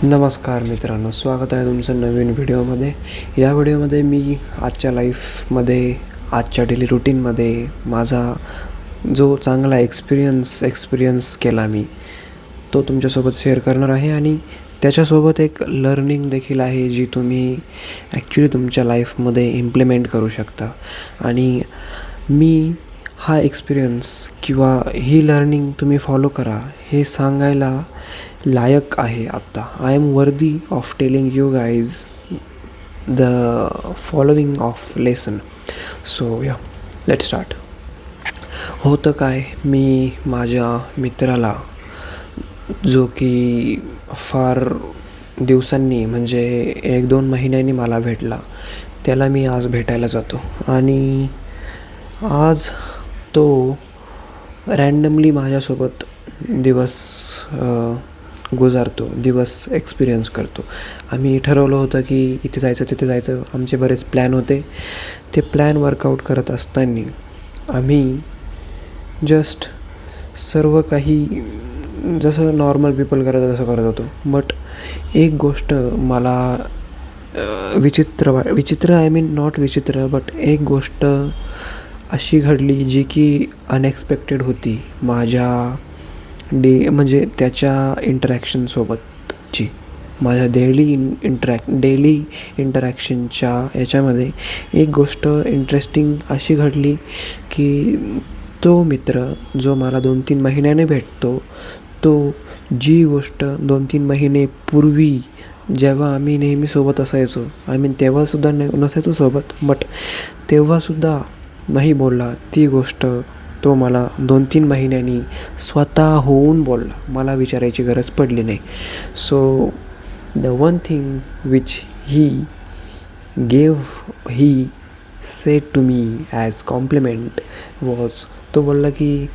नमस्कार मित्रांनो, स्वागत आहे तुमचं नवीन व्हिडिओमध्ये. या व्हिडिओमध्ये मी आजच्या लाईफमध्ये, आजच्या डेली रुटीनमध्ये माझा जो चांगला एक्सपिरियन्स केला मी तो तुमच्यासोबत शेअर करणार आहे. आणि त्याच्यासोबत एक लर्निंग देखील आहे जी तुम्ही ॲक्च्युली तुमच्या लाईफमध्ये इम्प्लिमेंट करू शकता. आणि मी हा एक्सपिरियन्स किंवा ही लर्निंग तुम्ही फॉलो करा हे सांगायला लायक आहे आत्ता. I am worthy of telling you guys the following of lesson. So या, लेट स्टार्ट. होतं काय, मी माझ्या मित्राला जो की फार दिवसांनी म्हणजे 1-2 महिन्यांनी मला भेटला, त्याला मी आज भेटायला जातो. आणि आज तो रँडमली माझ्यासोबत दिवस गुजारतो, दिवस एक्सपिरियन्स करतो. आम्ही ठरवलं होतं की इथे जायचं तिथे जायचं, आमचे बरेच प्लॅन होते. ते प्लॅन वर्कआउट करत असताना आम्ही जस्ट सर्व काही जसं नॉर्मल पीपल करत तसं करत होतो. बट एक गोष्ट मला विचित्र आय मीन नॉट विचित्र, बट एक गोष्ट अशी घडली जी की अनएक्सपेक्टेड होती माझ्या म्हणजे त्याच्या इंटरॅक्शनसोबतची. माझ्या डेली इंटरॅक्शनच्या याच्यामध्ये एक गोष्ट इंटरेस्टिंग अशी घडली की तो मित्र जो मला 2-3 महिन्याने भेटतो, तो जी गोष्ट 2-3 महिने पूर्वी जेव्हा आम्ही नेहमी सोबत असायचो, आय मीन तेव्हासुद्धा नसायचो सोबत, बट तेव्हासुद्धा नाही बोलला, ती गोष्ट तो मला 2-3 महिन्यांनी स्वतः होऊन बोलला. मला विचारायची गरज पडली नाही. So the one thing which he said to me as compliment was, तो बोलला की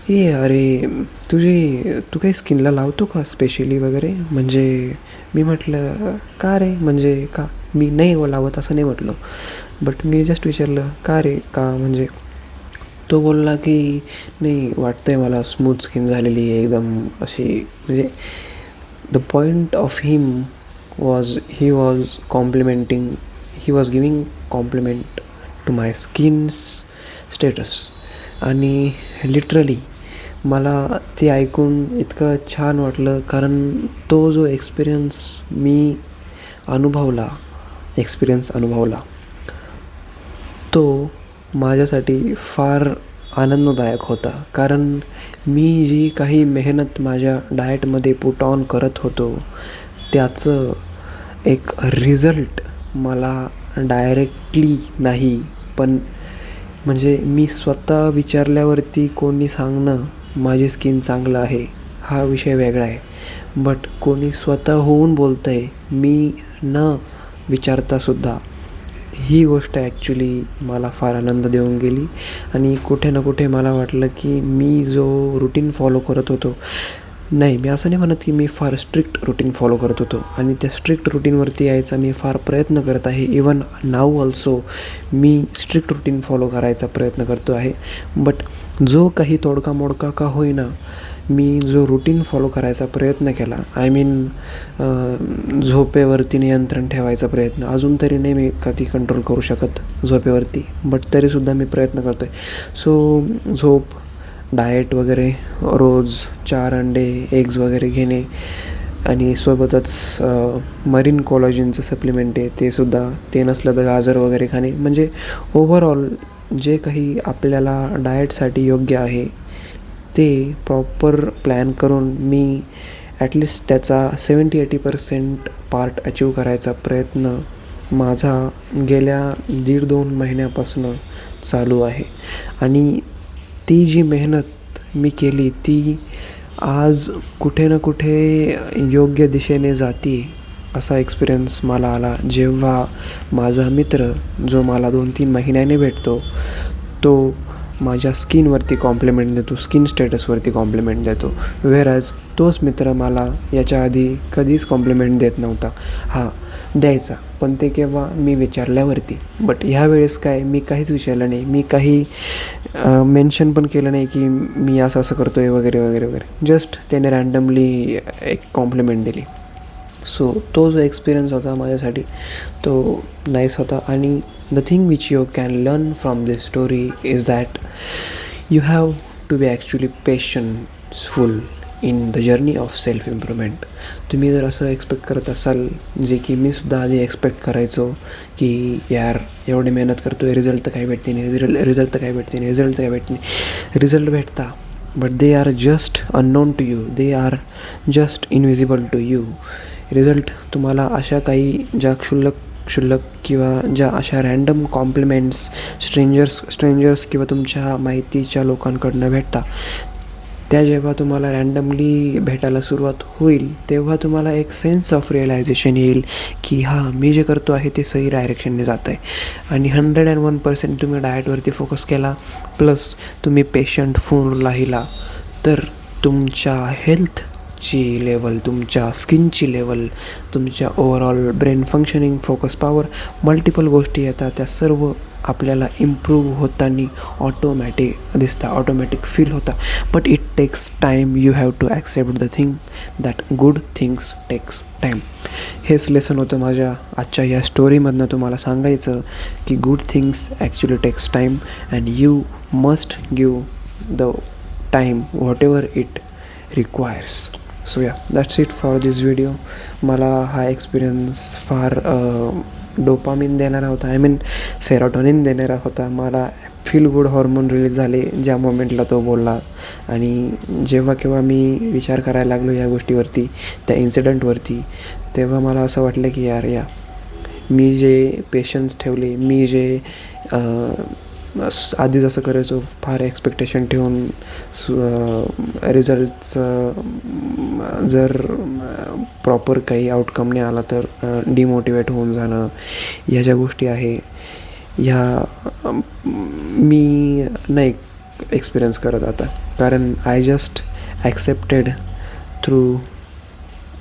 अरे तू काही स्किनला लावतो का स्पेशली वगैरे. म्हणजे मी म्हटलं का रे, म्हणजे का मी नाही लावत असं नाही म्हटलं, बट मी जस्ट विचारलं का रे, का म्हणजे. तो बोलला की नाही, वाटतं आहे मला स्मूथ स्किन झालेली आहे एकदम अशी. म्हणजे the point of him was he was giving compliment to my skin status. आणि लिटरली मला ते ऐकून इतकं छान वाटलं, कारण तो जो एक्सपिरियन्स अनुभवला तो माझ्यासाठी फार आनंददायक होता. कारण मी जी काही मेहनत माझ्या डाएटमध्ये पुट ऑन करत होतो, त्याचं एक रिझल्ट मला डायरेक्टली नाही, पण म्हणजे मी स्वतः विचारल्यावरती कोणी सांगणं माझी स्किन चांगलं आहे हा विषय वेगळा आहे, बट कोणी स्वतः होऊन बोलतं आहे मी न विचारतासुद्धा, ही गोष्ट ॲक्च्युली मला फार आनंद देऊन गेली. आणि कुठे ना कुठे मला वाटलं की मी जो रुटीन फॉलो करत होतो, नाही मी असं नाही म्हणत की मी फार स्ट्रिक्ट रुटीन फॉलो करत होतो, आणि त्या स्ट्रिक्ट रुटीनवरती यायचा मी फार प्रयत्न करत आहे. इवन नाऊ ऑल्सो मी स्ट्रिक्ट रुटीन फॉलो करायचा प्रयत्न करतो आहे. बट जो काही तोडका मोडका का होईना, मी जो रुटीन फॉलो करायचा प्रयत्न केला, आय मीन झोपेवरती नियंत्रण ठेवायचा प्रयत्न, अजून तरी नाही मी कधी कंट्रोल करू शकत झोपेवरती, बट तरीसुद्धा मी प्रयत्न करतो आहे. सो झोप, डाएट वगैरे, रोज 4 अंडे, एग्ज वगैरे घेणे, आणि सोबतच मरीन कोलॅजिनचं सप्लिमेंट आहे तेसुद्धा, ते नसलं तर गाजर वगैरे खाणे. म्हणजे ओव्हरऑल जे काही आपल्याला डाएटसाठी योग्य आहे ते प्रॉपर प्लॅन करून मी ॲटलिस्ट त्याचा 70-80% पार्ट अचीव करायचा प्रयत्न माझा गेल्या 1.5-2 महिन्यापासून चालू आहे. आणि ती जी मेहनत मी केली ती आज कुठे ना कुठे योग्य दिशेने जाते, असा एक्सपिरियन्स मला आला जेव्हा माझा मित्र जो मला 2-3 महिन्याने भेटतो, तो माझ्या स्किनवरती कॉम्प्लिमेंट देतो, स्किन स्टेटसवरती कॉम्प्लिमेंट देतो. व्हेअरॲज तोच मित्र मला याच्या आधी कधीच कॉम्प्लिमेंट देत नव्हता. द्यायचा, पण ते केव्हा मी विचारल्यावरती. बट ह्यावेळेस काय, मी काहीच विचारलं नाही, मी काही मेन्शन पण केलं नाही की मी असं करतो आहे वगैरे वगैरे वगैरे. जस्ट त्याने रँडमली एक कॉम्प्लिमेंट दिली. सो तो जो एक्सपिरियन्स होता माझ्यासाठी तो नाईस होता. आणि the thing which you can learn from this story is that you have to be actually patienceful in the journey of self improvement. तुम्ही जर असं एक्सपेक्ट करत असाल, जे की मी सुद्धा आधी एक्सपेक्ट करायचो, की यार एवढी मेहनत करतो आहे, रिझल्ट तर काही भेटते नाही, रिझल्ट तर काही भेटते नाही, रिझल्ट तर काही भेटते नाही. रिझल्ट भेटता, but they are just unknown to you, they are just invisible to you. Result तुम्हाला अशा काही ज्या क्षुल्लक किंवा ज्या अशा रँडम कॉम्प्लिमेंट्स स्ट्रेंजर्स किंवा तुमच्या माहितीच्या लोकांकडनं भेटता, त्या जेव्हा तुम्हाला रँडमली भेटायला सुरुवात होईल तेव्हा तुम्हाला एक सेन्स ऑफ रिअलायझेशन येईल की हां, मी जे करतो आहे ते सही डायरेक्शनने जात आहे. आणि 101% तुम्ही डाएटवरती फोकस केला, प्लस तुम्ही पेशंट फोन राहिला, तर तुमच्या हेल्थची लेवल, तुमच्या स्किनची लेवल, तुमच्या overall brain functioning, focus power, multiple गोष्टी येतात, त्या सर्व आपल्याला इम्प्रूव्ह होताना ऑटोमॅटिक फील होता. But it takes time. You have to accept the thing that good things takes time. हेच लेसन होतं माझ्या आजच्या या स्टोरीमधनं तुम्हाला सांगायचं की good things actually takes time and you must give the time whatever it requires. So yeah, that's it for this video. मला हा एक्सपिरियन्स फार डोपामिन देणारा होता, आय मीन सेरोटोनिन देणारा होता. मला फील गुड हॉर्मोन रिलीज झाले ज्या मोमेंटला तो बोलला. आणि जेव्हा केव्हा मी विचार करायला लागलो या गोष्टीवरती, त्या इन्सिडंटवरती, तेव्हा मला असं वाटलं की यार मी जे पेशन्स ठेवले, मी जे आधी जसं करायचो फार एक्सपेक्टेशन ठेवून रिझल्टचं जर प्रॉपर काही आउटकम नाही आला तर डिमोटिवेट होऊन जाणं, ह्या ज्या गोष्टी आहे ह्या मी नाही एक्सपिरियन्स करत आता. कारण I just accepted through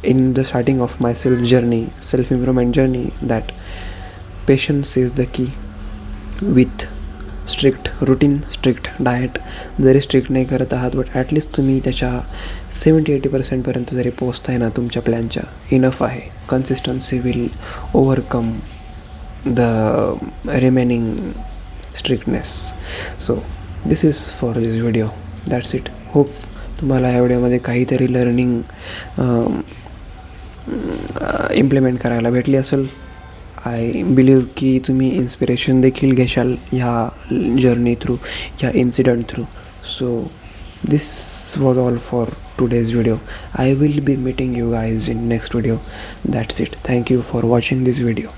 in the starting of my self improvement journey that patience is the key. With strict routine, strict diet, जरी स्ट्रिक्ट नाही करत आहात बट ॲटलिस्ट तुम्ही त्याच्या 70-80% जरी पोचताय ना तुमच्या प्लॅनच्या, इनफ आहे. Consistency will overcome the remaining strictness. So this is for this video. That's it. Hope तुम्हाला या व्हिडिओमध्ये काहीतरी लर्निंग इम्प्लिमेंट करायला भेटली असेल. आय बिलीव्ह की तुम्ही इन्स्पिरेशन देखील घेशाल ह्या जर्नी थ्रू, ह्या incident through. So this was all for today's video. I will be meeting you guys in next video. That's it. Thank you for watching this video.